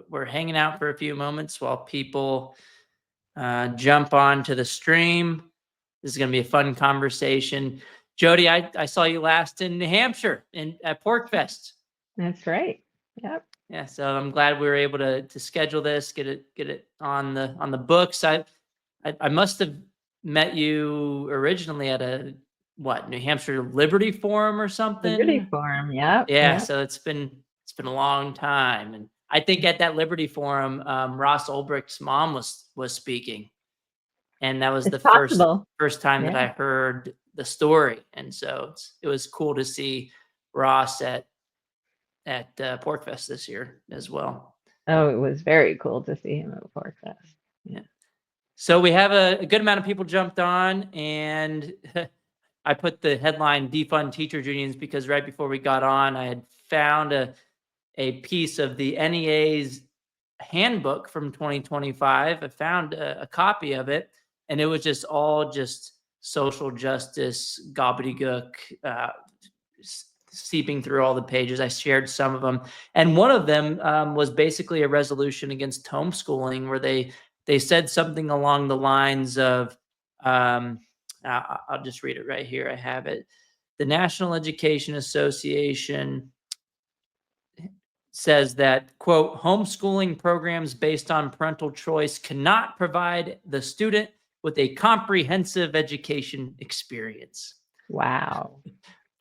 We're hanging out for a few moments while people jump onto the stream. This is going to be a fun conversation. Jody, I saw you last in New Hampshire at Pork Fest. That's right. Yep. Yeah, so I'm glad we were able to schedule this, get it on the books. I must have met you originally at a New Hampshire Liberty Forum or Liberty something. Forum. Yep. Yeah, Yep. so it's been a long time, and I think at that Liberty Forum, Ross Ulbricht's mom was speaking, and that was It's the first possible. first time that Yeah. I heard the story, and so it was cool to see Ross at Porkfest this year as well. Oh, it was very cool to see him at Pork Fest. Yeah. So we have a good amount of people jumped on, and I put the headline "Defund Teachers Unions" because right before we got on, I had found a piece of the NEA's handbook from 2025. I found a copy of it, and it was just social justice gobbledygook, seeping through all the pages. I shared some of them, and one of them was basically a resolution against homeschooling, where they said something along the lines of, I'll just read it right here. I have it. The National Education Association says that, quote, homeschooling programs based on parental choice cannot provide the student with a comprehensive education experience. Wow.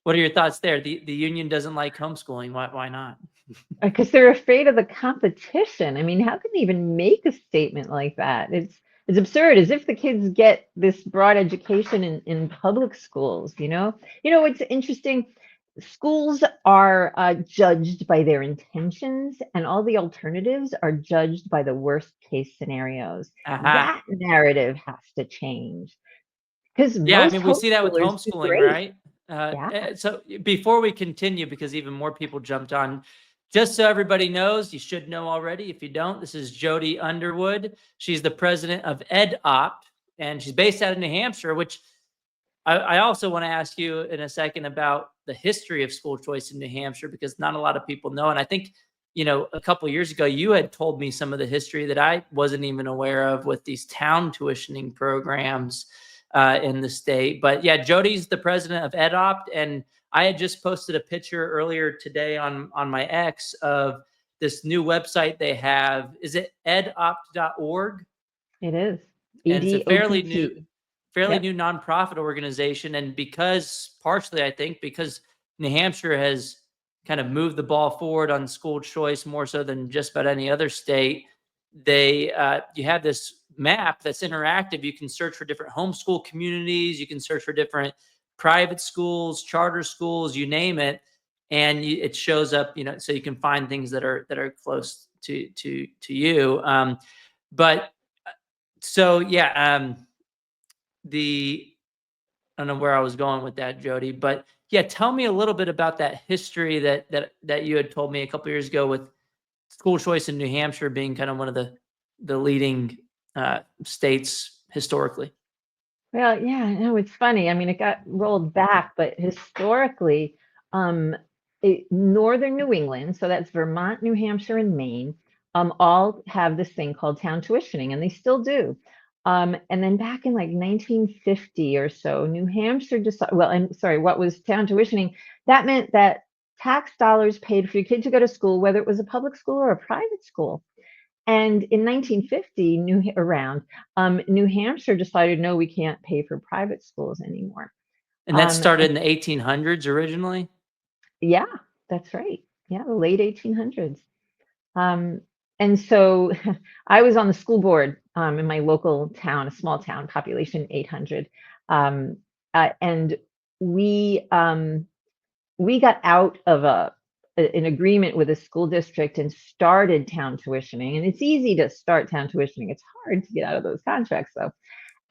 What are your thoughts there? The union doesn't like homeschooling. Why not? Because they're afraid of the competition. I mean, how can they even make a statement like that? It's absurd, as if the kids get this broad education in public schools, you know? It's interesting. Schools are judged by their intentions, and all the alternatives are judged by the worst case scenarios. Aha. That narrative has to change because Yeah, I most mean, we see that with homeschoolers do homeschooling, great. right? Yeah. So before we continue, because even more people jumped on, just so everybody knows, you should know already. If you don't, this is Jody Underwood. She's the president of EdOpt, and she's based out of New Hampshire, which I also want to ask you in a second about the history of school choice in New Hampshire, because not a lot of people know. And I think, a couple of years ago, you had told me some of the history that I wasn't even aware of with these town tuitioning programs in the state. But yeah, Jody's the president of EdOpt, and I had just posted a picture earlier today on my X of this new website they have. Is it edopt.org? It is. And it's a fairly new EDOPT. fairly Yep. new nonprofit organization. And because partially, I think, because New Hampshire has kind of moved the ball forward on school choice more so than just about any other state, you have this map that's interactive. You can search for different homeschool communities. You can search for different private schools, charter schools, you name it, and it shows up. So you can find things that are close to you. But so yeah, the I don't know where I was going with that, Jody, but yeah, tell me a little bit about that history that you had told me a couple years ago with school choice in New Hampshire being kind of one of the leading states historically. Well, yeah, no, it's funny. I mean, it got rolled back, but historically, um, northern New England, so that's Vermont, New Hampshire, and Maine, all have this thing called town tuitioning, and they still do. And then back in like 1950 or so, New Hampshire decided, well, and sorry, what was town tuitioning? That meant that tax dollars paid for your kid to go to school, whether it was a public school or a private school. And in 1950, New Hampshire decided, no, we can't pay for private schools anymore. And that started And in the 1800s originally. yeah, that's right. Yeah, the late 1800s. Um, and so I was on the school board in my local town, a small town, population 800. Um, and we we got out of an agreement with a school district and started town tuitioning. And it's easy to start town tuitioning. It's hard to get out of those contracts, though.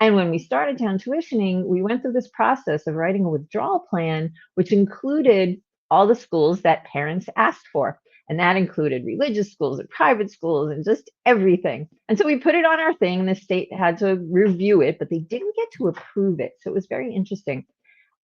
And when we started town tuitioning, we went through this process of writing a withdrawal plan, which included all the schools that parents asked for. And that included religious schools and private schools and just everything. And so we put it on our thing, and the state had to review it, but they didn't get to approve it. So it was very interesting.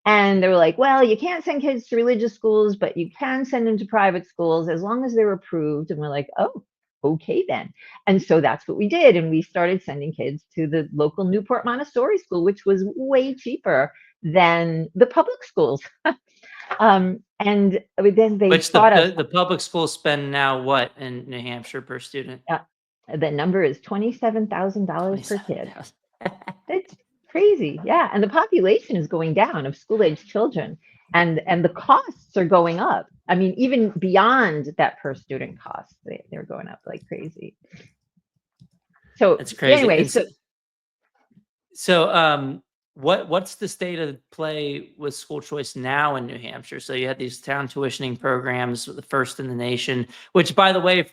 And they were like, well, you can't send kids to religious schools, but you can send them to private schools as long as they're approved. And we're like, oh, okay then. And so that's what we did. And we started sending kids to the local Newport Montessori school, which was way cheaper than the public schools. And then they Which taught us, the public schools spend now what in New Hampshire per student? uh, the number is $27,000 per kid. 27,000. It's crazy. Yeah. And the population is going down of school age children, and the costs are going up. I mean, even beyond that per student cost, they're going up like crazy. So That's crazy. anyway, And what's the state of play with school choice now in New Hampshire? So you had these town tuitioning programs, the first in the nation, which, by the way,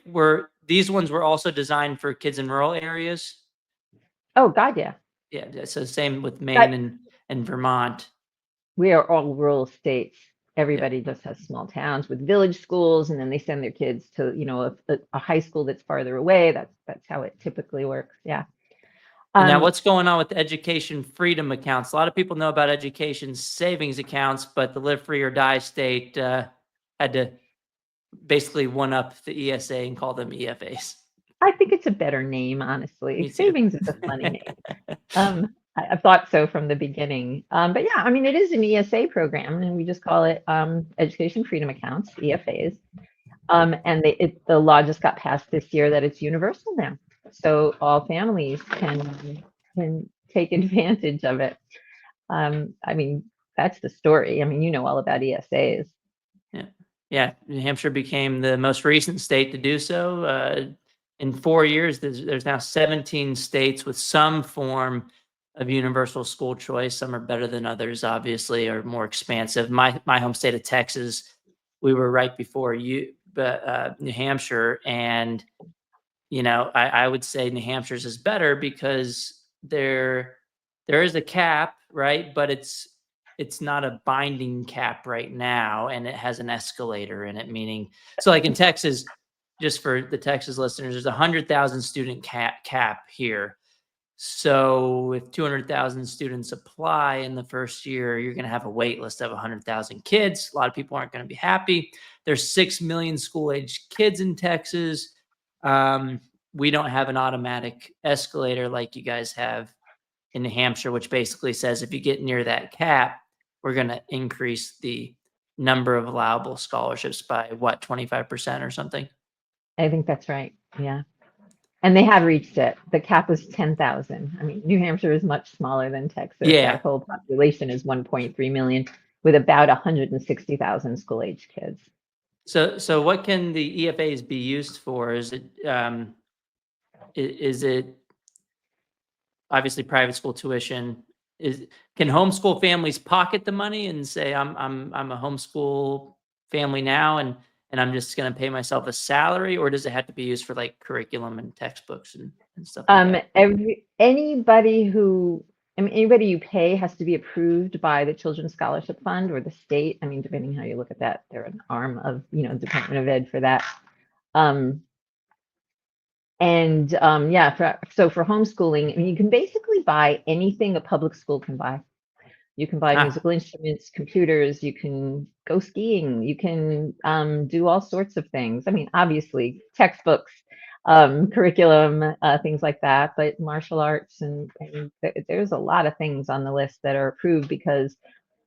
these ones were also designed for kids in rural areas. oh God, yeah. Yeah, so same with Maine and Vermont. We are all rural states. Yeah. Everybody just has small towns with village schools, and then they send their kids to, a high school that's farther away. That's how it typically works. Yeah. And now what's going on with the education freedom accounts? A lot of people know about education savings accounts, but the Live Free or Die state had to basically one up the ESA and call them EFAs. I think it's a better name, honestly. Me too. Savings is a funny name. I thought so from the beginning. But yeah, I mean, it is an ESA program, and we just call it Education Freedom Accounts, EFAs. And the law just got passed this year that it's universal now, so all families can take advantage of it. I mean, that's the story. I mean, you know all about ESAs. Yeah. New Hampshire became the most recent state to do so. In 4 years, there's now 17 states with some form of universal school choice. Some are better than others, obviously, or more expansive. My home state of Texas, we were right before New Hampshire, and I would say New Hampshire's is better because there is a cap, right? But it's not a binding cap right now, and it has an escalator in it, meaning, so like in Texas, just for the Texas listeners, there's 100,000 student cap here. So if 200,000 students apply in the first year, you're going to have a wait list of 100,000 kids. A lot of people aren't going to be happy. There's 6 million school-age kids in Texas. We don't have an automatic escalator like you guys have in New Hampshire, which basically says if you get near that cap, we're going to increase the number of allowable scholarships by 25% or something. I think that's right. Yeah. And they have reached it. The cap was 10,000. I mean, New Hampshire is much smaller than Texas. Yeah. Our whole population is 1.3 million with about 160,000 school age kids. So what can the EFAs be used for? Is it obviously private school tuition? Can homeschool families pocket the money and say I'm a homeschool family now and I'm just going to pay myself a salary, or does it have to be used for like curriculum and textbooks and stuff like that? Anybody you pay has to be approved by the Children's Scholarship Fund or the state. I mean, depending how you look at that, they're an arm of, Department of Ed for that. So for homeschooling, I mean, you can basically buy anything a public school can buy. You can buy musical instruments, computers, you can go skiing, you can do all sorts of things. I mean, obviously, textbooks, curriculum, things like that, but martial arts and there's a lot of things on the list that are approved because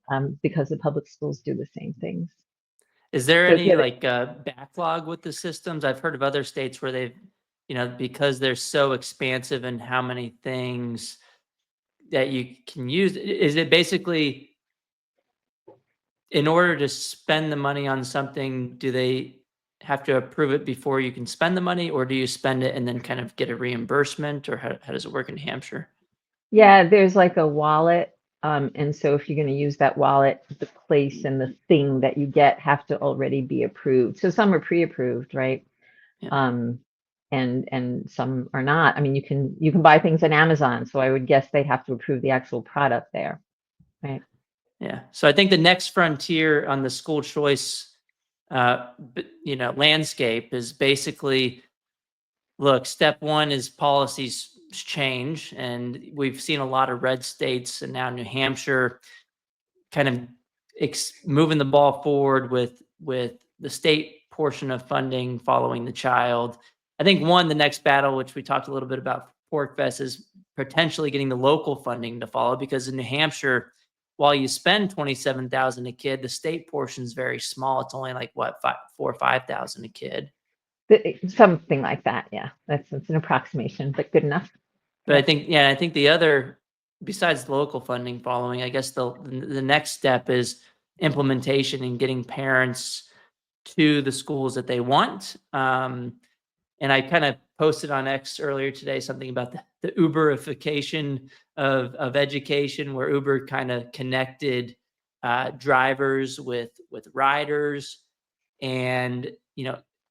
the public schools do the same things. Is there any backlog with the systems? I've heard of other states where they've, because they're so expansive in how many things that you can use. Is it basically, in order to spend the money on something, do they have to approve it before you can spend the money, or do you spend it and then kind of get a reimbursement, or how does it work in New Hampshire? Yeah, there's like a wallet. And so if you're going to use that wallet, the place and the thing that you get have to already be approved. So some are pre-approved, right? Yeah. And some are not. I mean, you can buy things on Amazon, so I would guess they'd have to approve the actual product there, right? Yeah. So I think the next frontier on the school choice, landscape is basically, look, step one is policies change, and we've seen a lot of red states and now New Hampshire kind of moving the ball forward with the state portion of funding following the child. I think the next battle, which we talked a little bit about Pork Fest, is potentially getting the local funding to follow, because in New Hampshire, while you spend $27,000 a kid, the state portion is very small. It's only like what, 4 or 5,000 a kid. Something like that. Yeah, that's an approximation, but good enough. But I think the other, besides the local funding following, I guess the next step is implementation and getting parents to the schools that they want. And I kind of posted on X earlier today something about the Uberification of education, where Uber kind of connected drivers with riders, and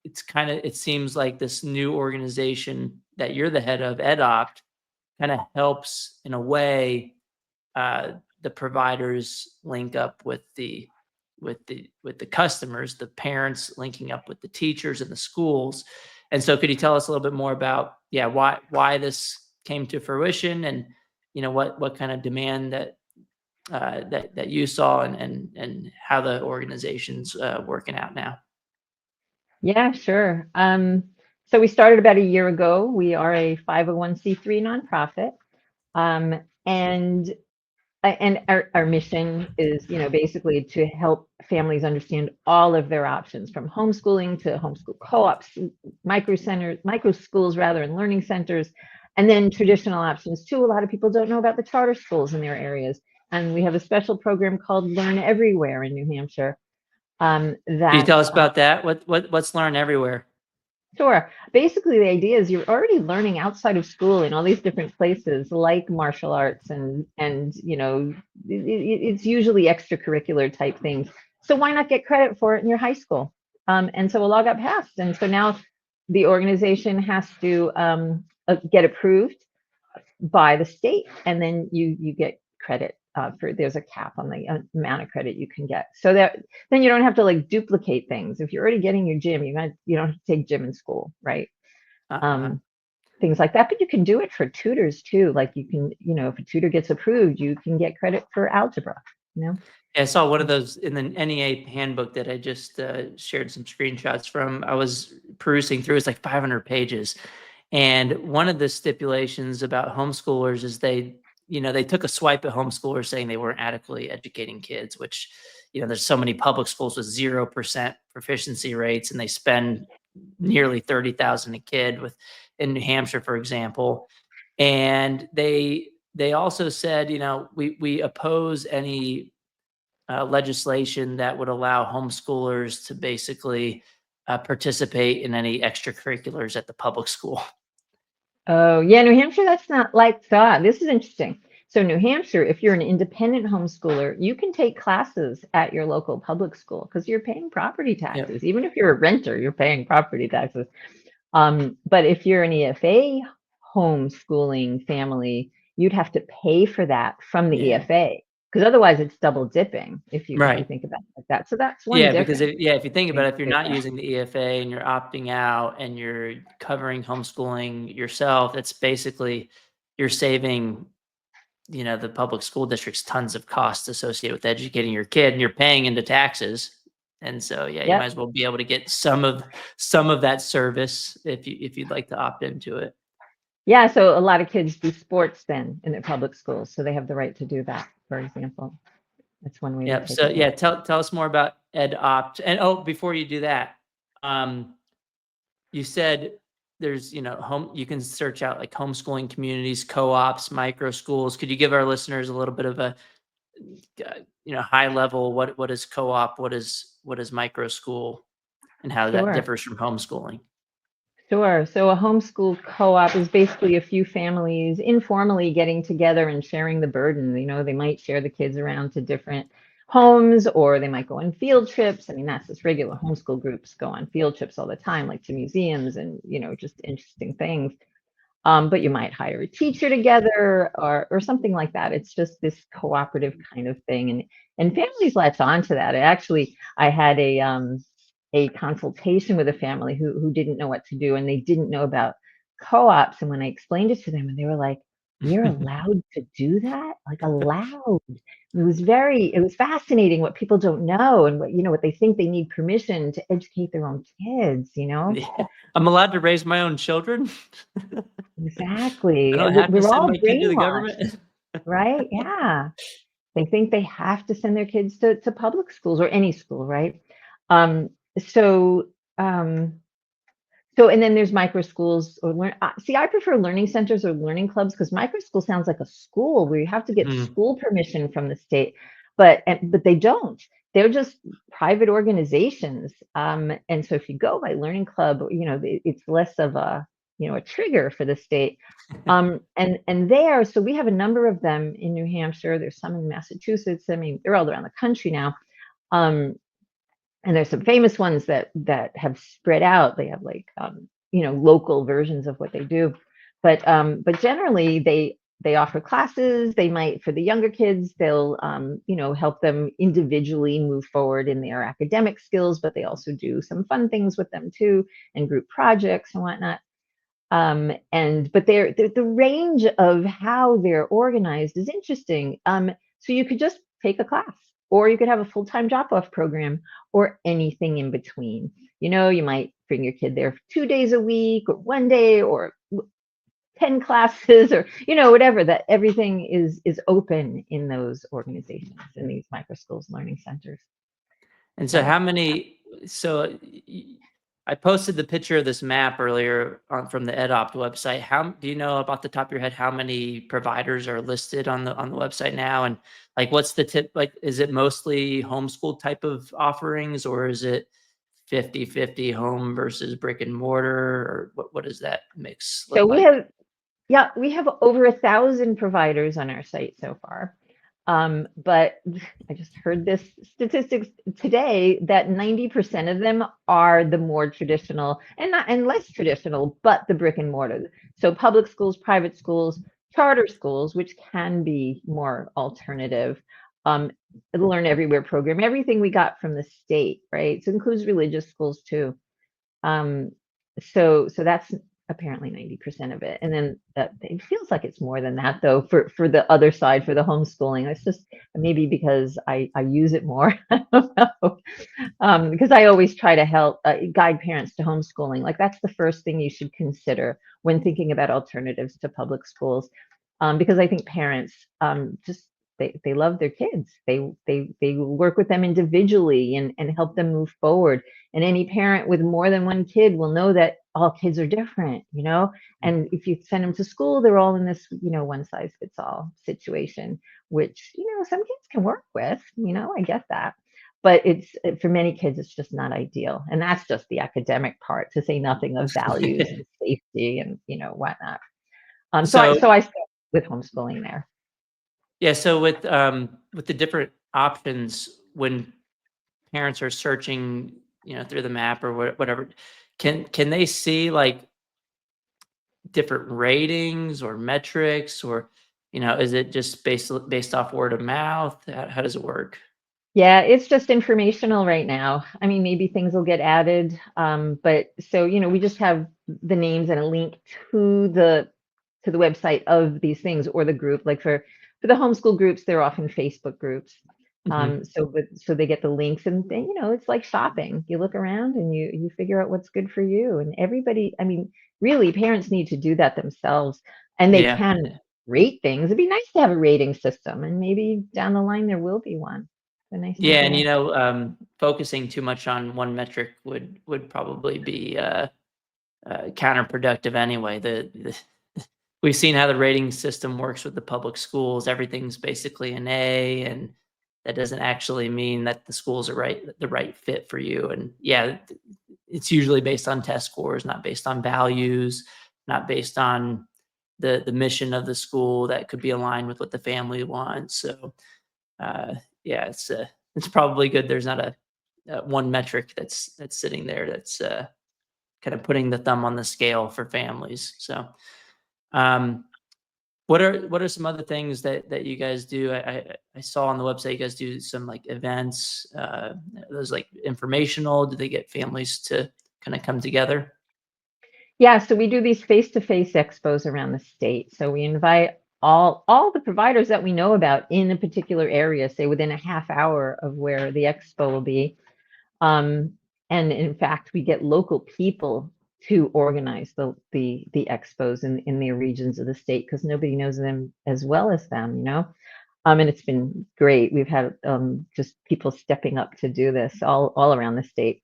it seems like this new organization that you're the head of, EdOpt, kind of helps in a way the providers link up with the customers, the parents linking up with the teachers and the schools. And so could you tell us a little bit more about why this came to fruition, and what kind of demand that you saw, and how the organization's working out now? Yeah, sure. So we started about a year ago. We are a 501c3 nonprofit. And our mission is, basically to help families understand all of their options, from homeschooling to homeschool co-ops, micro schools rather, and learning centers, and then traditional options too. A lot of people don't know about the charter schools in their areas. And we have a special program called Learn Everywhere in New Hampshire. Can you tell us about that? What's Learn Everywhere? Sure. Basically, the idea is you're already learning outside of school in all these different places, like martial arts, and it's usually extracurricular type things. So why not get credit for it in your high school? And so a law got passed, and so now the organization has to get approved by the state, and then you get credit there's a cap on the amount of credit you can get, so that then you don't have to like duplicate things. If you're already getting your gym, you don't have to take gym in school, right? Things like that. But you can do it for tutors too. Like you can, if a tutor gets approved, you can get credit for algebra. Yeah, I saw one of those in the NEA handbook that I just shared some screenshots from. I was perusing through. It's like 500 pages. And one of the stipulations about homeschoolers is they took a swipe at homeschoolers, saying they weren't adequately educating kids, which, there's so many public schools with 0% proficiency rates, and they spend nearly $30,000 a kid in New Hampshire, for example. And they also said, we oppose any legislation that would allow homeschoolers to basically participate in any extracurriculars at the public school. Oh, yeah, New Hampshire, that's not like that. This is interesting. So New Hampshire, if you're an independent homeschooler, you can take classes at your local public school because you're paying property taxes. Even if you're a renter, you're paying property taxes. But if you're an EFA homeschooling family, you'd have to pay for that from the EFA, because otherwise it's double dipping if you think about it like that. So that's one difference. Because if you think about it, if you're not using the EFA and you're opting out and you're covering homeschooling yourself, that's basically, you're saving the public school districts tons of costs associated with educating your kid, and you're paying into taxes. And so you might as well be able to get some of that service if you'd like to opt into it. Yeah, so a lot of kids do sports then in their public schools, so they have the right to do that, for example. That's one way to take it. Tell us more about EdOpt. And before you do that, you said there's you can search out like homeschooling communities, co-ops, micro schools. Could you give our listeners a little bit of a high level, what is co-op, what is micro school, and how that differs from homeschooling? Sure. So a homeschool co-op is basically a few families informally getting together and sharing the burden. They might share the kids around to different homes, or they might go on field trips. I mean, that's just regular homeschool groups go on field trips all the time, like to museums and, just interesting things. But you might hire a teacher together or something like that. It's just this cooperative kind of thing. And families latch on to that. I had a consultation with a family who didn't know what to do, and they didn't know about co-ops. And when I explained it to them, and they were like, we're allowed to do that? Like allowed. It was fascinating what people don't know and what they think they need permission to educate their own kids, you know? Yeah. I'm allowed to raise my own children. I Exactly. don't And have to we're send all my kid to the brainwashed, government. right? Yeah. They think they have to send their kids to public schools or any school, right? Um, so, um, and then there's micro schools or see, I prefer learning centers or learning clubs because micro school sounds like a school where you have to get Mhm. school permission from the state, but they don't. They're just private organizations. And so if you go by learning club, it's less of a trigger for the state. So we have a number of them in New Hampshire. There's some in Massachusetts. I mean, they're all around the country now. Um, and there's some famous ones that have spread out. They have like local versions of what they do, but generally they offer classes. They might, for the younger kids, they'll help them individually move forward in their academic skills, but they also do some fun things with them too, and group projects and whatnot. But the range of how they're organized is interesting. So you could just take a class, or you could have a full-time drop-off program, or anything in between. You might bring your kid there 2 days a week, or 1 day, or 10 classes, or whatever. That everything is open in those organizations, in these micro schools, learning centers. And so So how many I posted the picture of this map earlier from the EdOpt website. How do you know about the top of your head how many providers are listed on the website now? And like what's the tip, like is it mostly homeschool type of offerings, or is it 50-50 home versus brick and mortar, or what does that mix so look like? we have over 1,000 providers on our site so far. But I just heard this statistics today that 90% of them are the more traditional and less traditional, but the brick and mortar. So public schools, private schools, charter schools, which can be more alternative. The Learn Everywhere program, everything we got from the state, right? So it includes religious schools too. Um, so that's apparently 90% of it. And then it feels like it's more than that though, for the other side, for the homeschooling. It's just maybe because I use it more. I don't know. Because I always try to help guide parents to homeschooling. Like that's the first thing you should consider when thinking about alternatives to public schools. Because I think parents just they love their kids. They work with them individually and help them move forward. And any parent with more than one kid will know that all kids are different. And if you send them to school, they're all in this one size fits all situation, which some kids can work with. I get that, but it's for many kids it's just not ideal, and that's just the academic part, to say nothing of values and safety and whatnot. So I So so I start with homeschooling there. yeah, so with the different options, when parents are searching, through the map or whatever, can they see like different ratings or metrics, or is it just based off word of mouth? How does it work? Yeah, it's just informational right now. I mean, maybe things will get added, but so we just have the names and a link to the website of these things, or the group. Like for the homeschool groups, they're often Facebook groups. Mhm. So they get the links, and then it's like shopping. You look around and you figure out what's good for you. And everybody, I mean, really, parents need to do that themselves, and they Yeah. can rate things. It'd be nice to have a rating system, and maybe down the line there will be one. A nice Yeah, and idea. focusing too much on one metric would probably be counterproductive anyway. We've seen how the rating system works with the public schools. Everything's basically an A, and that doesn't actually mean that the schools are the right fit for you. And yeah, it's usually based on test scores, not based on values, not based on the mission of the school that could be aligned with what the family wants. So uh, yeah, it's probably good. There's not a one metric that's sitting there that's kind of putting the thumb on the scale for families. So, um, what are some other things that you guys do? I saw on the website you guys do some like events. Those like informational. Do they get families to kind of come together? Yeah, so we do these face-to-face expos around the state. So we invite all the providers that we know about in a particular area, say within a half hour of where the expo will be. And in fact, we get local people to organize the expos in their regions of the state because nobody knows them as well as them, and it's been great. We've had just people stepping up to do this all around the state.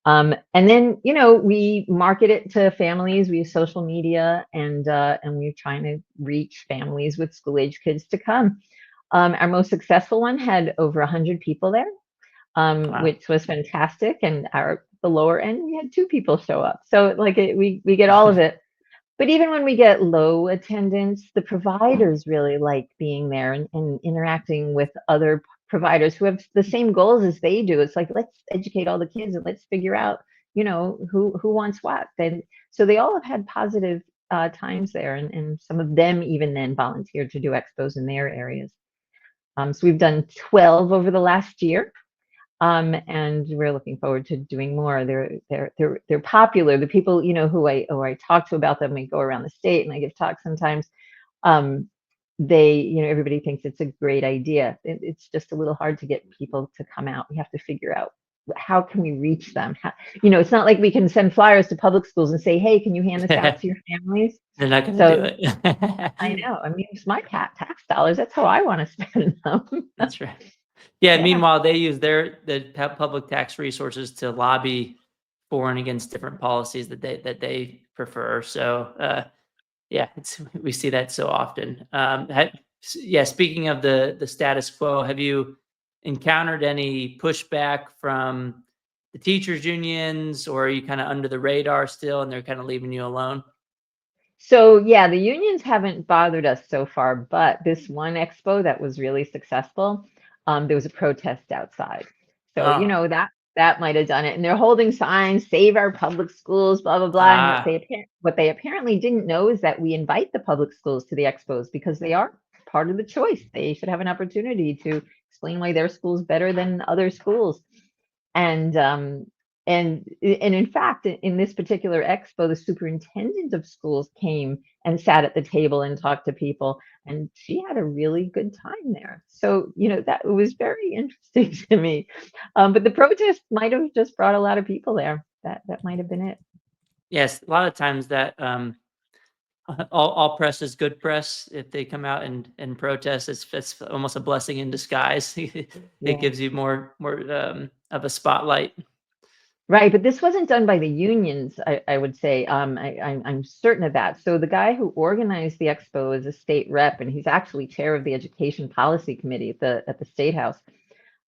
And then, we market it to families. We use social media, and we're trying to reach families with school age kids to come. Our most successful one had over 100 people there, Wow. which was fantastic. And the lower end, we had 2 people show up. So we get all of it. But even when we get low attendance, the providers really like being there and interacting with other providers who have the same goals as they do. It's like, let's educate all the kids and let's figure out, who wants what. So they all have had positive times there, and some of them even then volunteered to do expos in their areas. So we've done 12 over the last year. And we're looking forward to doing more. They're popular. The people, who I talk to about them, we go around the state and I give talks sometimes. Everybody thinks it's a great idea. It's just a little hard to get people to come out. We have to figure out how can we reach them. It's not like we can send flyers to public schools and say, hey, can you hand this out to your families? They're not going to do it. I know. I mean, it's my tax dollars. That's how I want to spend them. That's right. Yeah. Yeah. Meanwhile, they use the public tax resources to lobby for and against different policies that they prefer. So, yeah, we see that so often. Speaking of the status quo, have you encountered any pushback from the teachers unions, or are you kind of under the radar still and they're kind of leaving you alone? So yeah, the unions haven't bothered us so far, but this one expo that was really successful, there was a protest outside. So, Oh, that might have done it. And they're holding signs, save our public schools, blah, blah, blah. And what they apparently didn't know is that we invite the public schools to the expos because they are part of the choice. They should have an opportunity to explain why their school's better than other schools. And in fact, in this particular expo, the superintendent of schools came and sat at the table and talked to people, and she had a really good time there. So, that was very interesting to me. But the protest might have just brought a lot of people there. That might have been it. yes. A lot of times that all press is good press. If they come out and protest, it's almost a blessing in disguise. It Yeah. gives you more of a spotlight. Right, but this wasn't done by the unions, I would say. I'm certain of that. So the guy who organized the expo is a state rep, and he's actually chair of the Education Policy Committee at the State House.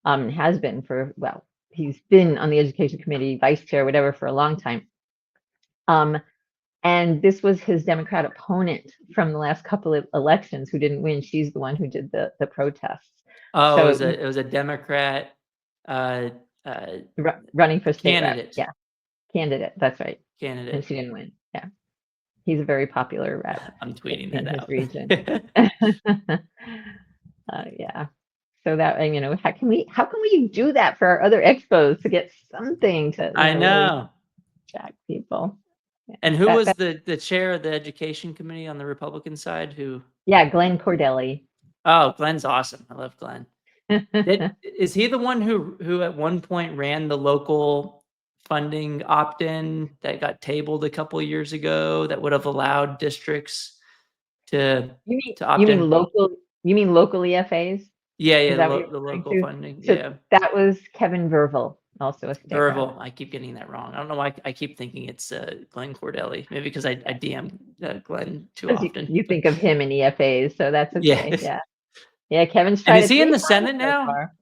Has been he's been on the Education Committee, vice chair, whatever, for a long time. And this was his Democrat opponent from the last couple of elections who didn't win. She's the one who did the protests. Oh, So it was a Democrat running for state rep. candidate. Yeah, candidate. That's right. Candidate. And she didn't win. Yeah. He's a very popular rep I'm tweeting in that his out. region. Yeah. So that, how can we do that for our other expos to get something to I really know. attract people? Yeah. And who was the chair of the education committee on the Republican side? Yeah, Glenn Cordelli. Oh, Glenn's awesome. I love Glenn. Is he the one who at one point ran the local funding opt-in that got tabled a couple of years ago that would have allowed districts to opt You in? mean local? You mean local EFAs? Yeah, Is that what the you're referring local to? funding. So Yeah. that was Kevin Verville, also a state rep. Verville. I keep getting that wrong. I don't know why I keep thinking it's Glenn Cordelli. Maybe because I DM Glenn too often. You think of him in EFAs, so that's okay. Yeah. Yeah. Yeah, Kevin's And tried is it he in 3 the times Senate so now? far.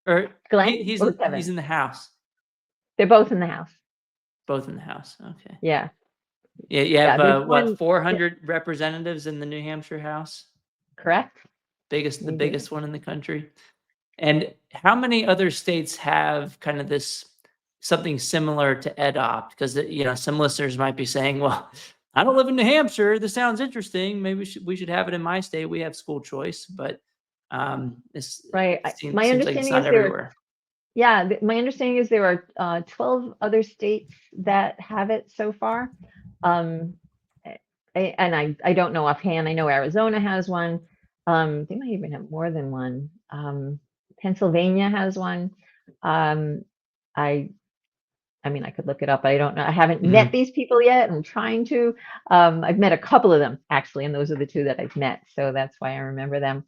Or Glenn he's or Kevin? he's in the House. They're both in the House. Both in the House. Okay. Yeah. Yeah, you have there's 400 representatives in the New Hampshire House? Correct. The We do. biggest one in the country. And how many other states have kind of this something similar to EdOpt? Because some listeners might be saying, "Well, I don't live in New Hampshire. This sounds interesting. Maybe we should have it in my state. We have school choice." But this Right. seems My like it's understanding not is everywhere. my understanding is there are 12 other states that have it so far. I I don't know offhand. I know Arizona has one. They might even have more than one. Pennsylvania has one. Um, I I mean, I could look it up. I don't know. I haven't met Mhm. these people yet. I'm trying to. I've met a couple of them actually, and those are the two that I've met. So that's why I remember them.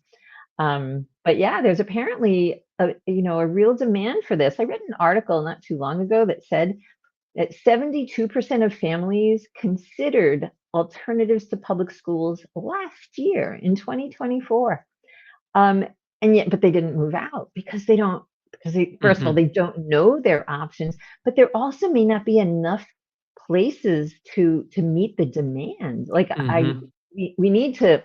But yeah, there's apparently a real demand for this. I read an article not too long ago that said that 72% of families considered alternatives to public schools last year in 2024. Um, and yet, but they didn't move out because first of all, Mhm. they don't know their options, but there also may not be enough places to meet the demand. Like Mhm. we need to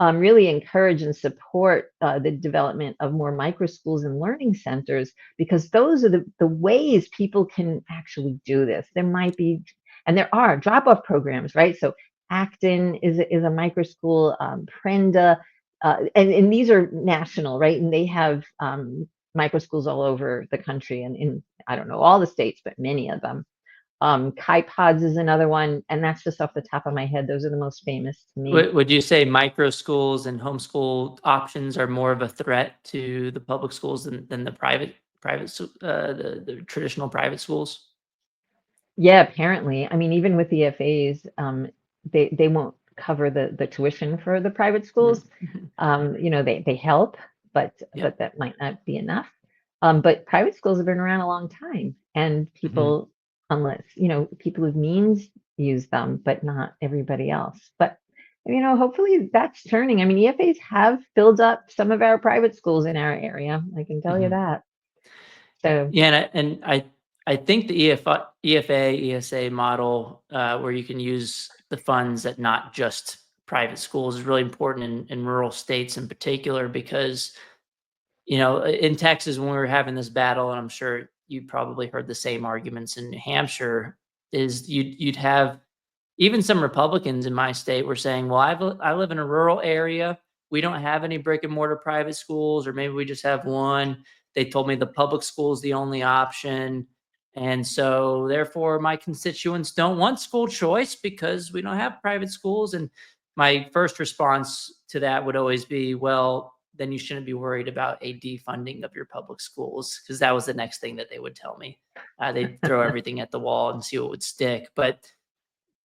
really encourage and support the development of more micro schools and learning centers, because those are the ways people can actually do this. There might be, and there are drop-off programs, right? So Acton is a micro school, Prenda, and these are national, right? And they have micro schools all over the country and in, I don't know, all the states, but many of them. Kai Pods is another one, and that's just off the top of my head. Those are the most famous to me. Would you say micro schools and homeschool options are more of a threat to the public schools than the the traditional private schools? Yeah, apparently. I mean, even with EFAs, they won't cover the tuition for the private schools. Mhm. They help, but Yeah. that might not be enough. But private schools have been around a long time, and Mhm. people, unless people with means use them, but not everybody else. But hopefully that's turning. I mean, EFAs have filled up some of our private schools in our area. I can tell you Mhm. that. So Yeah, and I think the EFA, ESA model, where you can use the funds at not just private schools, is really important in rural states in particular because, in Texas, when we were having this battle, and I'm sure you probably heard the same arguments in New Hampshire, is you'd have even some Republicans in my state were saying, "Well, I live in a rural area. We don't have any brick and mortar private schools, or maybe we just have one." They told me the public school is the only option. And so, therefore, my constituents don't want school choice because we don't have private schools. And my first response to that would always be, well, then you shouldn't be worried about a defunding of your public schools, because that was the next thing that they would tell me. They'd throw everything at the wall and see what would stick. But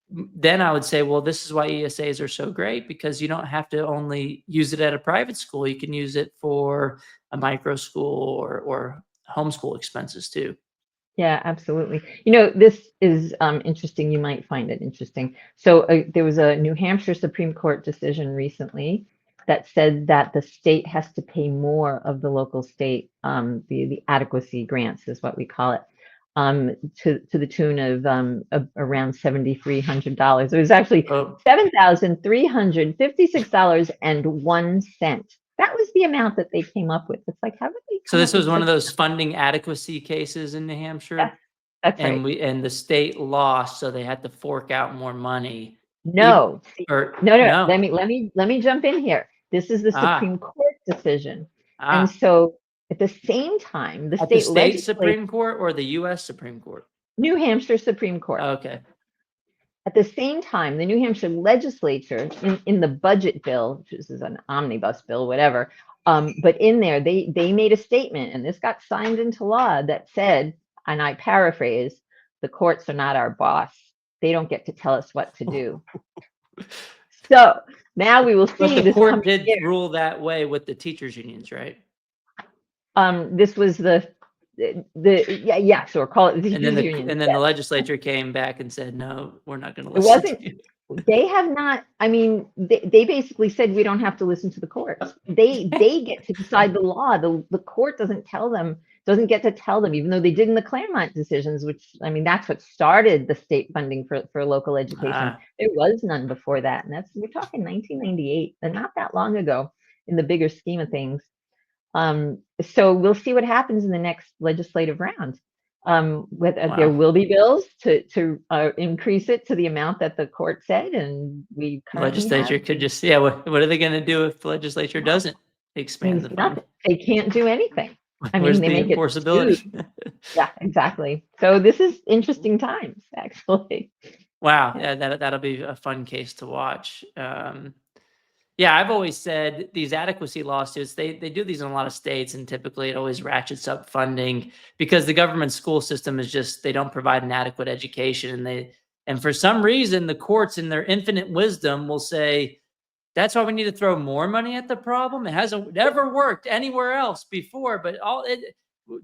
then I would say, well, this is why ESAs are so great, because you don't have to only use it at a private school. You can use it for a micro school or homeschool expenses too. yeah, absolutely. This is interesting. You might find it interesting. So there was a New Hampshire Supreme Court decision recently that said that the state has to pay more of the local state, the adequacy grants is what we call it, to the tune of around $7,300. It was actually Oh, $7,356.01. That was the amount that they came up with. It's like, how did they so come this up was with one of such? those funding adequacy cases in New Yes, Hampshire, that's and right. the state lost, so they had to fork out more money. Even No, see, or no, no. no. Let me jump in here. This is the Ah, Supreme Court decision, and ah. so at the same time, the At the state state legislature, Supreme Court or the US Supreme Court? New Hampshire Supreme Court. Okay. At the same time, the New Hampshire legislature, in the budget bill, which is an omnibus bill, whatever, but in there, they made a statement, and this got signed into law that said, and I paraphrase, the courts are not our boss. They don't get to tell us what to do. So now we will But see the this court coming did year. rule that way with the teachers unions, right? This was yeah, yes, or call it the And then teachers union. the Yes. legislature came back and said, "No, we're not gonna It listen to wasn't, you." they have not, I mean, they basically said we don't have to listen to the courts. They get to decide the law. The court doesn't get to tell them, even though they did in the Claremont decisions, which, I mean, that's what started the state funding for local education. Ah, There was none before that. And we're talking 1998, and not that long ago in the bigger scheme of things. So we'll see what happens in the next legislative round. Whether there wow. will be bills to increase it to the amount that the court said, and we currently have. Legislature could just, yeah, what are they gonna do if the legislature doesn't expand Means the fund? nothing. They can't do anything. I mean, Where's they the make it huge. enforceability? Yeah, exactly. So this is interesting times, actually. Wow. Yeah. Yeah, that'll be a fun case to watch. Yeah, I've always said these adequacy lawsuits, they do these in a lot of states, and typically it always ratchets up funding because the government school system is just, they don't provide an adequate education, and for some reason the courts in their infinite wisdom will say that's why we need to throw more money at the problem. It hasn't never worked anywhere else before, but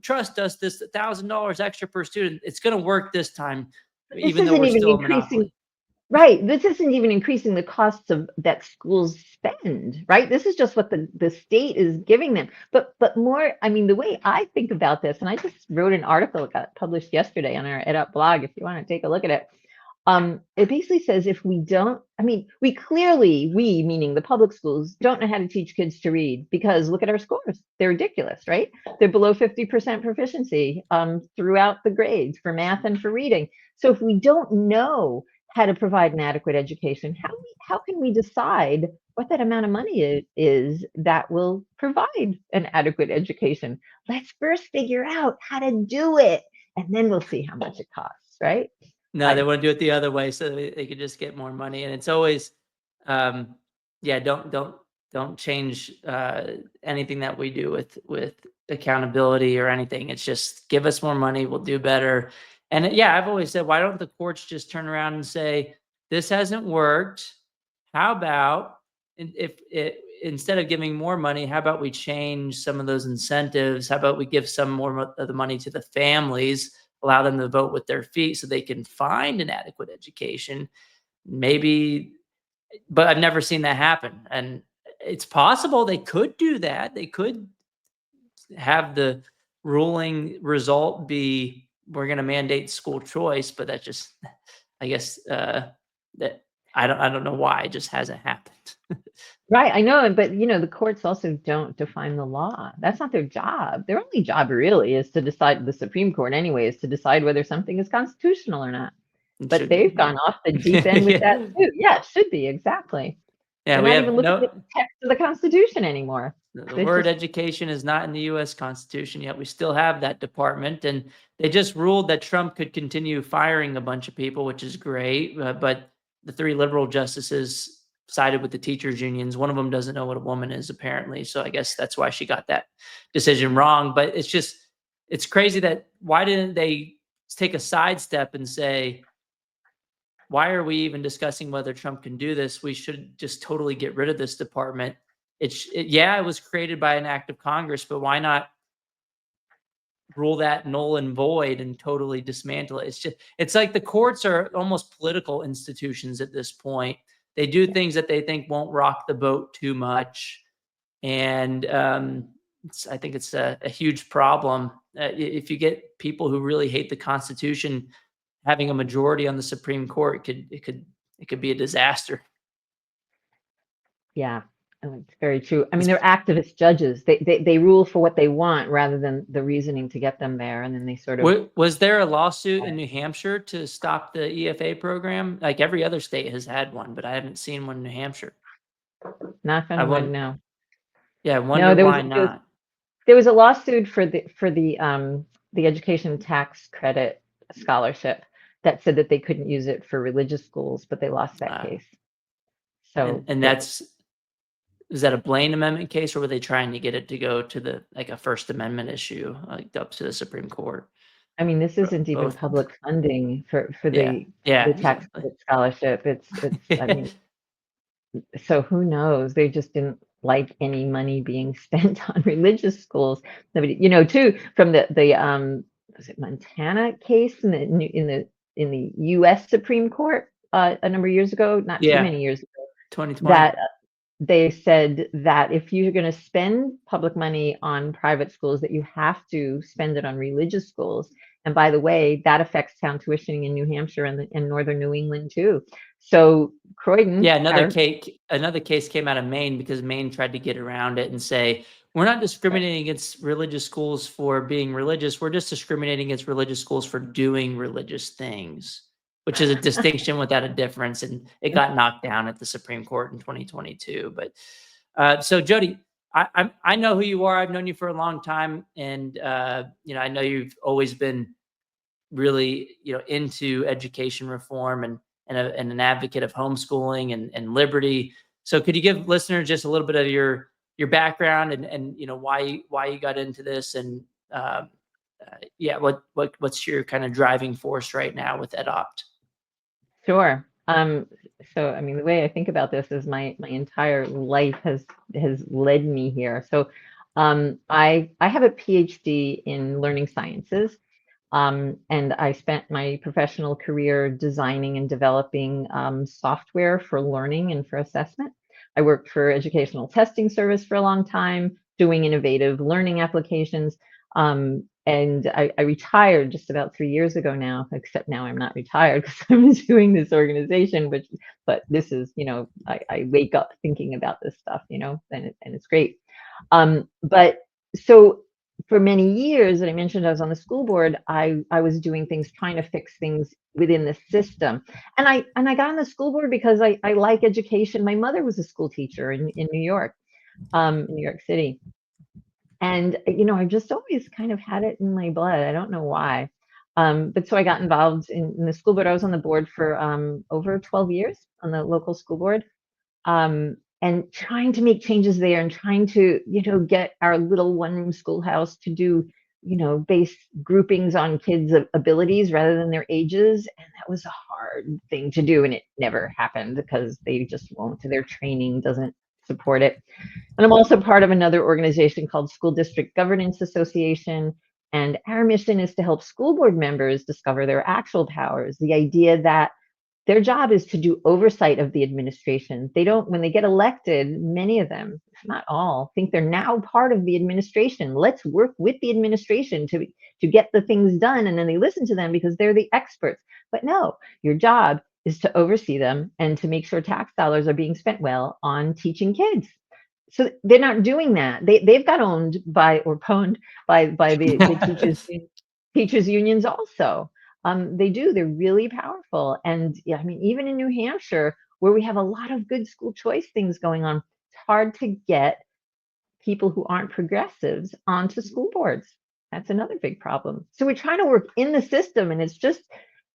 trust us, this $1,000 extra per student, it's going to work this time, But this even though isn't we're even still a increasing. monopoly. Right. This isn't even increasing the costs of that schools spend, right? This is just what the state is giving them. But more, I mean, the way I think about this, and I just wrote an article that got published yesterday on our EdUp blog, if you want to take a look at it. It basically says if we don't, I mean, we meaning the public schools, don't know how to teach kids to read because look at our scores. They're ridiculous, right? They're below 50% proficiency throughout the grades for math and for reading. So if we don't know how to provide an adequate education, how can we decide what that amount of money is that will provide an adequate education? Let's first figure out how to do it, and then we'll see how much it costs, right? No, they want to do it the other way so they could just get more money. And it's always, yeah, don't change anything that we do with accountability or anything. It's just give us more money, we'll do better. And yeah, I've always said, why don't the courts just turn around and say, this hasn't worked. How about if it, instead of giving more money, how about we change some of those incentives? How about we give some more of the money to the families, allow them to vote with their feet so they can find an adequate education? Maybe, but I've never seen that happen. And it's possible they could do that. They could have the ruling result be we're going to mandate school choice, but that just, I guess, that I don't know why it just hasn't happened. Right, I know, but the courts also don't define the law. That's not their job. Their only job really is to decide, the Supreme Court anyway, is to decide whether something is constitutional or not. It But should be, they've yeah. gone off the deep end with that Yeah. too. Yeah, it should be, exactly. Yeah, They're we not even have looking at no, the text of the Constitution anymore. the They're word just, education is not in the US Constitution yet. We still have that department, and they just ruled that Trump could continue firing a bunch of people, which is great. But the three liberal justices sided with the teachers unions. One of them doesn't know what a woman is, apparently. So I guess that's why she got that decision wrong. But it's just, it's crazy that why didn't they take a sidestep and say, why are we even discussing whether Trump can do this? We should just totally get rid of this department. Yeah, it was created by an act of Congress, but why not rule that null and void and totally dismantle it? It's like the courts are almost political institutions at this point. They do things that they think won't rock the boat too much. And I think it's a huge problem. If you get people who really hate the Constitution having a majority on the Supreme Court, it could be a disaster. yeah, it's very true. I mean, they're activist judges. They rule for what they want rather than the reasoning to get them there, and then they sort of. Was there a lawsuit in New Hampshire to stop the EFA program? Like every other state has had one, but I haven't seen one in New Hampshire. Knock I on wood, wouldn't. no. Yeah, I No, wonder why not. there was a lawsuit for the education tax credit scholarship that said that they couldn't use it for religious schools, but they lost that Uh, case. and So and that's is that a Blaine Amendment case, or were they trying to get it to go to the like a First Amendment issue, like up to the Supreme Court? I mean, this isn't even Both. public funding for Yeah. the Yeah. tax Exactly. credit scholarship. It's I mean, so who knows? They just didn't like any money being spent on religious schools. Nobody, too, from the was it Montana case in the U.S. Supreme Court a number of years ago, not too Yeah. many years ago, 2020. that they said that if you're going to spend public money on private schools, that you have to spend it on religious schools. And by the way, that affects town tuitioning in New Hampshire and in northern New England too. So Croydon, Yeah, another case came out of Maine because Maine tried to get around it and say, we're not discriminating against religious schools for being religious. We're just discriminating against religious schools for doing religious things, which is a distinction without a difference. And it got knocked down at the Supreme Court in 2022. But so Jody, I know who you are. I've known you for a long time. And, I know you've always been really, into education reform, and an advocate of homeschooling and liberty. So could you give listeners just a little bit of your background and why you got into this, and yeah, what's your kind of driving force right now with Adopt? Sure. So I mean, the way I think about this is my entire life has led me here. So I have a PhD in learning sciences. And I spent my professional career designing and developing software for learning and for assessment. I worked for educational testing service for a long time, doing innovative learning applications. And I retired just about 3 years ago now, except now I'm not retired because I'm doing this organization, but this is, I wake up thinking about this stuff, and it's great. But so for many years that I mentioned, I was on the school board, I was doing things, trying to fix things within the system. And I got on the school board because I like education. My mother was a school teacher in New York, in New York City. And, I just always kind of had it in my blood. I don't know why. But so I got involved in the school board. I was on the board for over 12 years on the local school board. And trying to make changes there and trying to, get our little one-room schoolhouse to do, base groupings on kids' abilities rather than their ages. And that was a hard thing to do. And it never happened because they just won't. Their training doesn't support it. And I'm also part of another organization called School District Governance Association. And our mission is to help school board members discover their actual powers. The idea that their job is to do oversight of the administration. They don't, when they get elected, many of them, if not all, think they're now part of the administration. Let's work with the administration to get the things done. And then they listen to them because they're the experts. But no, your job is to oversee them and to make sure tax dollars are being spent well on teaching kids. So they're not doing that. They've got owned by or pwned by the teachers unions also. They do. They're really powerful. And yeah, I mean, even in New Hampshire, where we have a lot of good school choice things going on, it's hard to get people who aren't progressives onto school boards. That's another big problem. So we're trying to work in the system and it's just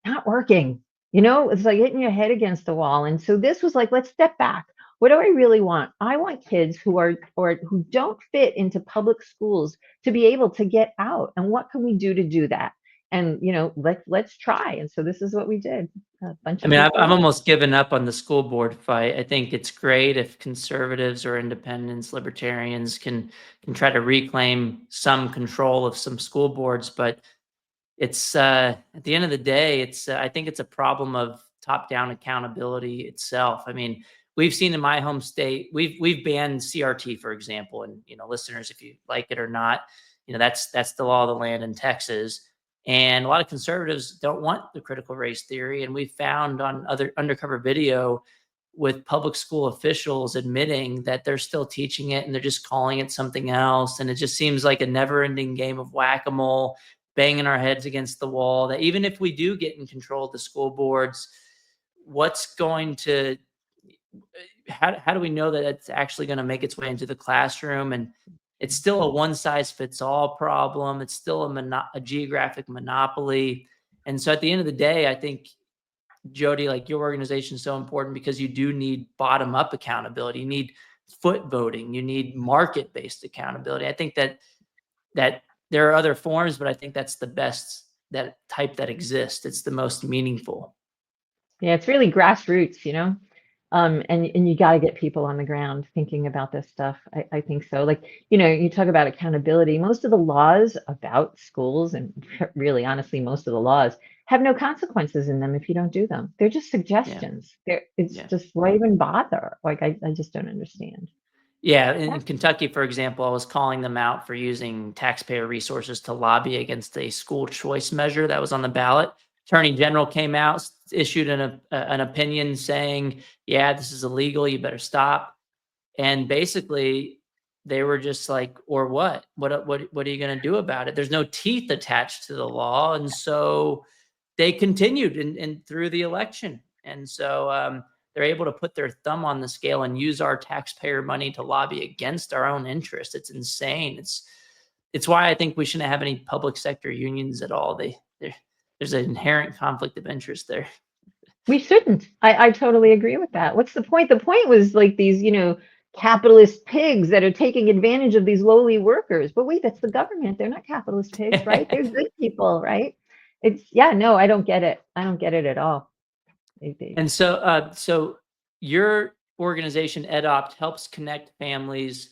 not working. It's like hitting your head against the wall. And so this was like, let's step back. What do I really want? I want kids who are or who don't fit into public schools to be able to get out. And what can we do to do that? And let's try. And so this is what we did. A bunch I of mean, people. I've almost given up on the school board fight. I think it's great if conservatives or independents, libertarians can try to reclaim some control of some school boards, but it's at the end of the day, it's I think it's a problem of top-down accountability itself. I mean, we've seen in my home state, we've banned CRT, for example, and listeners, if you like it or not, that's the law of the land in Texas. And a lot of conservatives don't want the critical race theory. And we found on other undercover video with public school officials admitting that they're still teaching it and they're just calling it something else. And it just seems like a never ending game of whack-a-mole, banging our heads against the wall, that even if we do get in control of the school boards, what's going to, how do we know that it's actually going to make its way into the classroom? And it's still a one size fits all problem. It's still a geographic monopoly. And so at the end of the day, I think, Jody, like your organization is so important because you do need bottom up accountability. You need foot voting. You need market based accountability. I think that there are other forms, but I think that's the best that type that exists. It's the most meaningful. Yeah, it's really grassroots. And you got to get people on the ground thinking about this stuff. I think so. Like, you talk about accountability. Most of the laws about schools, and really, honestly, most of the laws have no consequences in them if you don't do them. They're just suggestions. It's just, why even bother? Like, I just don't understand. Yeah, in Kentucky, for example, I was calling them out for using taxpayer resources to lobby against a school choice measure that was on the ballot. Attorney General came out, issued an opinion saying, yeah, this is illegal, you better stop. And basically, they were just like, or what? What are you going to do about it? There's no teeth attached to the law. And so they continued and through the election. And so they're able to put their thumb on the scale and use our taxpayer money to lobby against our own interests. It's insane. It's why I think we shouldn't have any public sector unions at all. There's an inherent conflict of interest there. We shouldn't. I totally agree with that. What's the point? The point was like these, capitalist pigs that are taking advantage of these lowly workers. But wait, that's the government. They're not capitalist pigs, right? They're good people, right? Yeah, no, I don't get it. I don't get it at all. And so your organization EdOpt helps connect families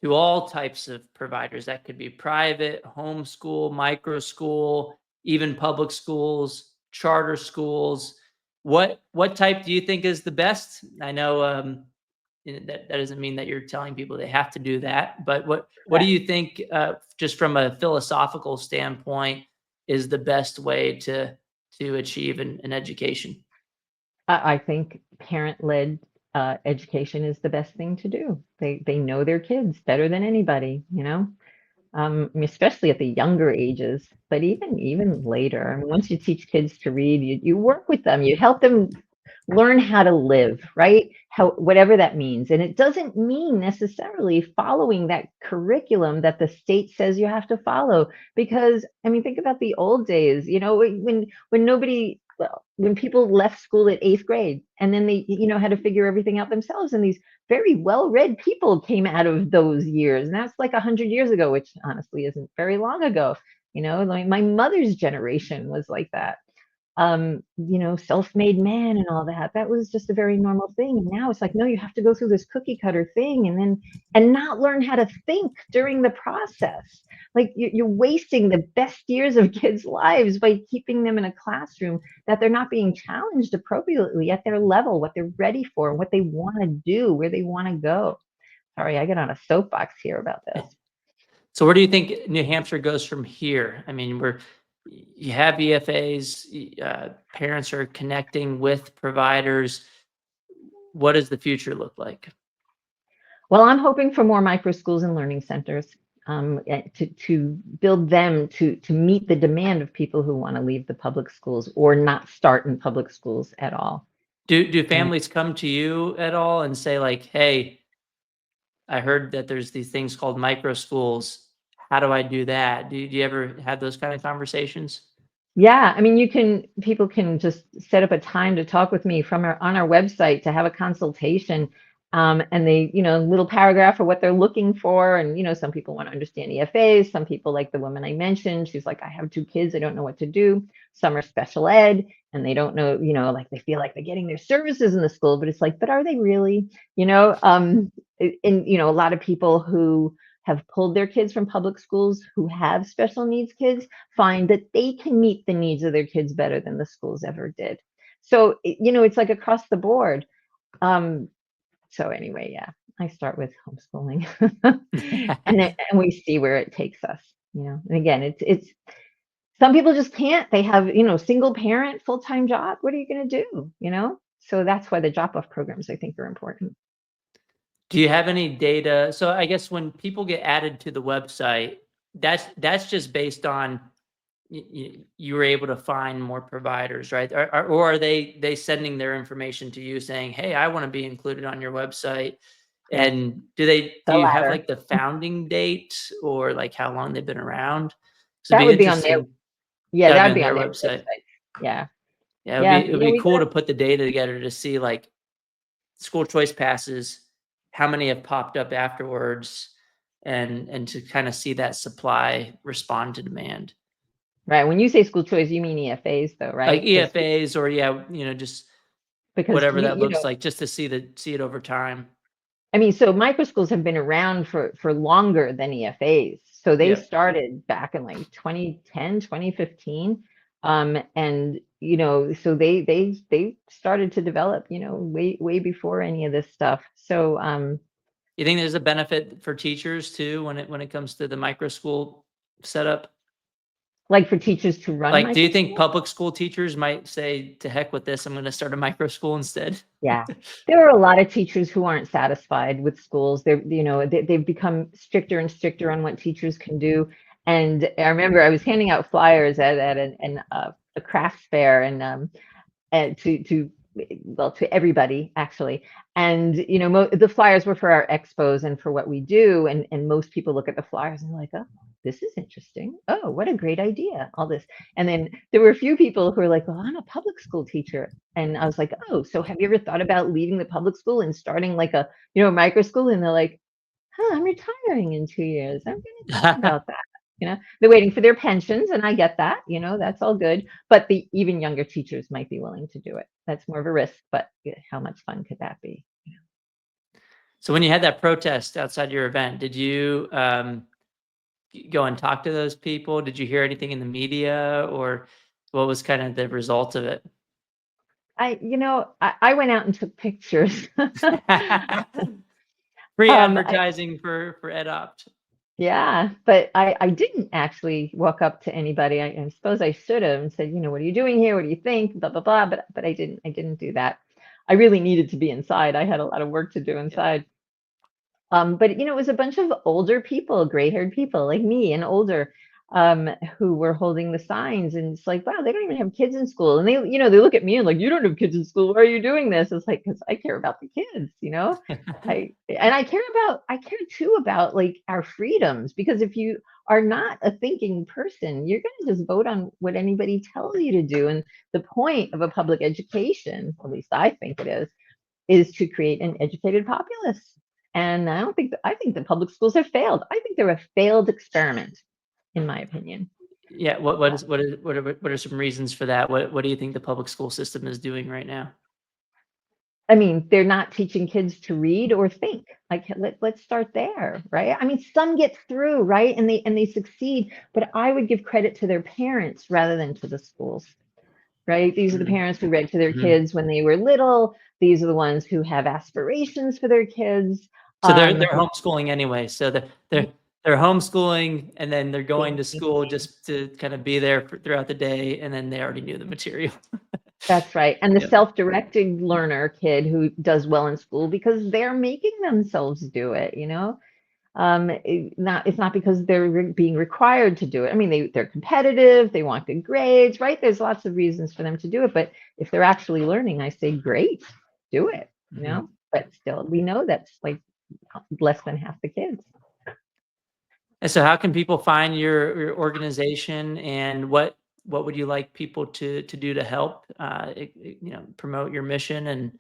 to all types of providers. That could be private, homeschool, micro school, even public schools, charter schools. What type do you think is the best? I know that doesn't mean that you're telling people they have to do that, but what do you think, just from a philosophical standpoint, is the best way to achieve an education? I think parent-led education is the best thing to do. They know their kids better than anybody. Especially at the younger ages, but even later. I mean, once you teach kids to read, you work with them, you help them learn how to live, right? Whatever that means. And it doesn't mean necessarily following that curriculum that the state says you have to follow. Because I mean, think about the old days, when people left school at 8th grade and then they, had to figure everything out themselves. And these very well-read people came out of those years. And that's like 100 years ago, which honestly isn't very long ago. Like my mother's generation was like that. Self-made man and all that. That was just a very normal thing. And now it's like, no, you have to go through this cookie cutter thing and not learn how to think during the process. Like you're wasting the best years of kids' lives by keeping them in a classroom that they're not being challenged appropriately at their level, what they're ready for, what they want to do, where they want to go. Sorry, I get on a soapbox here about this. So where do you think New Hampshire goes from here? I mean, you have EFAs, parents are connecting with providers. What does the future look like? Well, I'm hoping for more micro schools and learning centers, to build them to meet the demand of people who want to leave the public schools or not start in public schools at all. Do families come to you at all and say like, hey, I heard that there's these things called micro schools. How do I do that? Do you ever have those kind of conversations? Yeah, I mean, people can just set up a time to talk with me on our website to have a consultation. And they, little paragraph of what they're looking for. And, some people want to understand EFAs. Some people, like the woman I mentioned, she's like, I have 2 kids. I don't know what to do. Some are special ed and they don't know, like they feel like they're getting their services in the school, but it's like, but are they really, a lot of people who have pulled their kids from public schools who have special needs kids find that they can meet the needs of their kids better than the schools ever did. So, it's like across the board. So anyway, yeah, I start with homeschooling and we see where it takes us, and again, it's some people just can't, they have, single parent, full-time job. What are you going to do? So that's why the drop-off programs, I think, are important. Do you have any data? So I guess when people get added to the website, that's just based on you were able to find more providers, right? Or are they sending their information to you saying, hey, I want to be included on your website? Yes, And do the you have latter. like the founding date or like how long they've been around? So it'd That be would be on their, interesting. yeah, That'd that be would on be on their their website. website. Yeah. Yeah, Yeah. it'd Yeah. be We cool got, to put the data together to see like school choice passes, how many have popped up afterwards, and to kind of see that supply respond to demand. right. When you say school choice, you mean EFAs though, Like right? EFAs or just Because whatever that looks like, just to see it over time. I mean, so micro schools have been around for longer than EFAs. So they Yep. started back in like 2010, 2015. And so they started to develop, way before any of this stuff. So You think there's a benefit for teachers too when it comes to the micro school setup? like for teachers to run Like, do micro you think schools. public school teachers might say, to heck with this, I'm going to start a micro school instead? Yeah. There are a lot of teachers who aren't satisfied with schools. They've become stricter and stricter on what teachers can do. And I remember I was handing out flyers at a crafts fair and to everybody actually. And the flyers were for our expos and for what we do. And most people look at the flyers and they're like, oh, this is interesting. Oh, what a great idea, all this. And then there were a few people who were like, well, I'm a public school teacher. And I was like, oh, so have you ever thought about leaving the public school and starting like a, micro school? And they're like, huh, I'm retiring in 2 years. I'm going to think about that. They're waiting for their pensions, and I get that, that's all good. But the even younger teachers might be willing to do it. That's more of a risk, but how much fun could that be? So when you had that protest outside your event, did you go and talk to those people? Did you hear anything in the media, or what was kind of the result of it? I went out and took pictures. Free Um, advertising for EdOpt. Yeah, but I didn't actually walk up to anybody. I suppose I should have and said, what are you doing here? What do you think? Blah, blah, blah. But I didn't do that. I really needed to be inside. I had a lot of work to do inside. But it was a bunch of older people, gray-haired people like me and older, who were holding the signs. And it's like, wow, they don't even have kids in school. And they look at me and like, you don't have kids in school. Why are you doing this? It's like, because I care about the kids, I care too about like our freedoms, because if you are not a thinking person, you're going to just vote on what anybody tells you to do. And the point of a public education, at least I think it is to create an educated populace. And I think the public schools have failed. I think they're a failed experiment, in my opinion. Yeah. What are some reasons for that? What do you think the public school system is doing right now? I mean, they're not teaching kids to read or think. Like, let's start there, right? I mean, some get through, right? And they succeed, but I would give credit to their parents rather than to the schools, right? These are the parents who read to their kids when they were little. These are the ones who have aspirations for their kids. So they're homeschooling anyway. So they're homeschooling, and then they're going to school just to kind of be there throughout the day, and then they already knew the material. That's right. And the self-directed learner kid who does well in school because they're making themselves do it, it's not because they're being required to do it. I mean, they're competitive, they want good grades, right? There's lots of reasons for them to do it. But if they're actually learning, I say, great, do it, But still, we know that's like less than half the kids. And so how can people find your organization, and what would you like people to do to help, promote your mission, and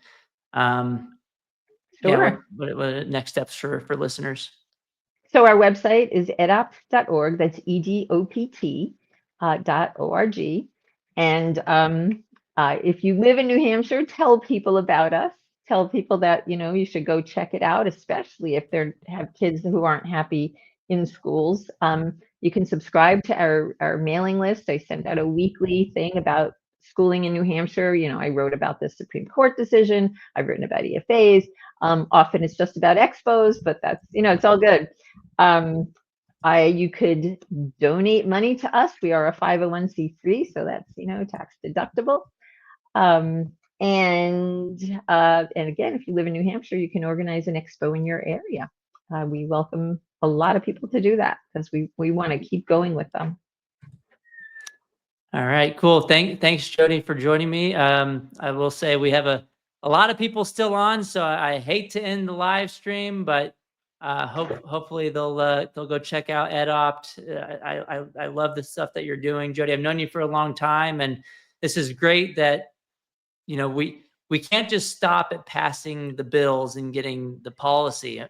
Sure. what are next steps for listeners? So our website is edopt.org. That's EDOPT .org. And if you live in New Hampshire, tell people about us. Tell people that, you should go check it out, especially if they have kids who aren't happy in schools. You can subscribe to our mailing list. I send out a weekly thing about schooling in New Hampshire. I wrote about the Supreme Court decision. I've written about EFAs. Often it's just about expos, but that's, it's all good. You could donate money to us. We are a 501c3, so that's, tax deductible. And again, if you live in New Hampshire, you can organize an expo in your area. We welcome a lot of people to do that because we want to keep going with them. All right, cool. Thanks, Jody, for joining me. I will say we have a lot of people still on, so I hate to end the live stream, but hopefully they'll go check out EdOpt. I love the stuff that you're doing, Jody. I've known you for a long time, and this is great that we can't just stop at passing the bills and getting the policy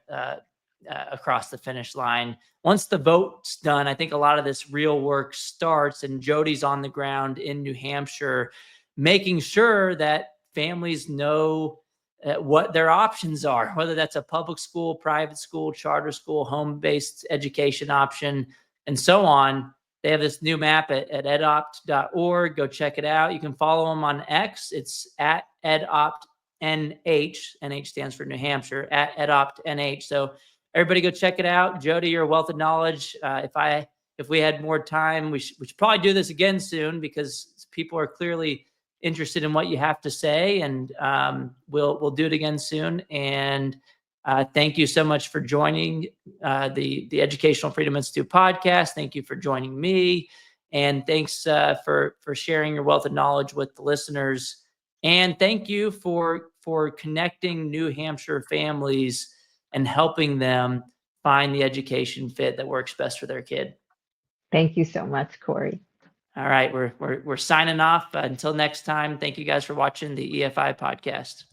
across the finish line. Once the vote's done, I think a lot of this real work starts, and Jody's on the ground in New Hampshire, making sure that families know what their options are, whether that's a public school, private school, charter school, home-based education option, and so on. They have this new map at edopt.org. Go check it out. You can follow them on X. It's at edoptNH. NH stands for New Hampshire, at edoptNH. So everybody go check it out. Jody, you're a wealth of knowledge. If we had more time, we should probably do this again soon, because people are clearly interested in what you have to say, and we'll do it again soon. And thank you so much for joining the Educational Freedom Institute podcast. Thank you for joining me, and thanks for sharing your wealth of knowledge with the listeners. And thank you for connecting New Hampshire families and helping them find the education fit that works best for their kid. Thank you so much, Corey. All right, we're signing off. Until next time, thank you guys for watching the EFI podcast.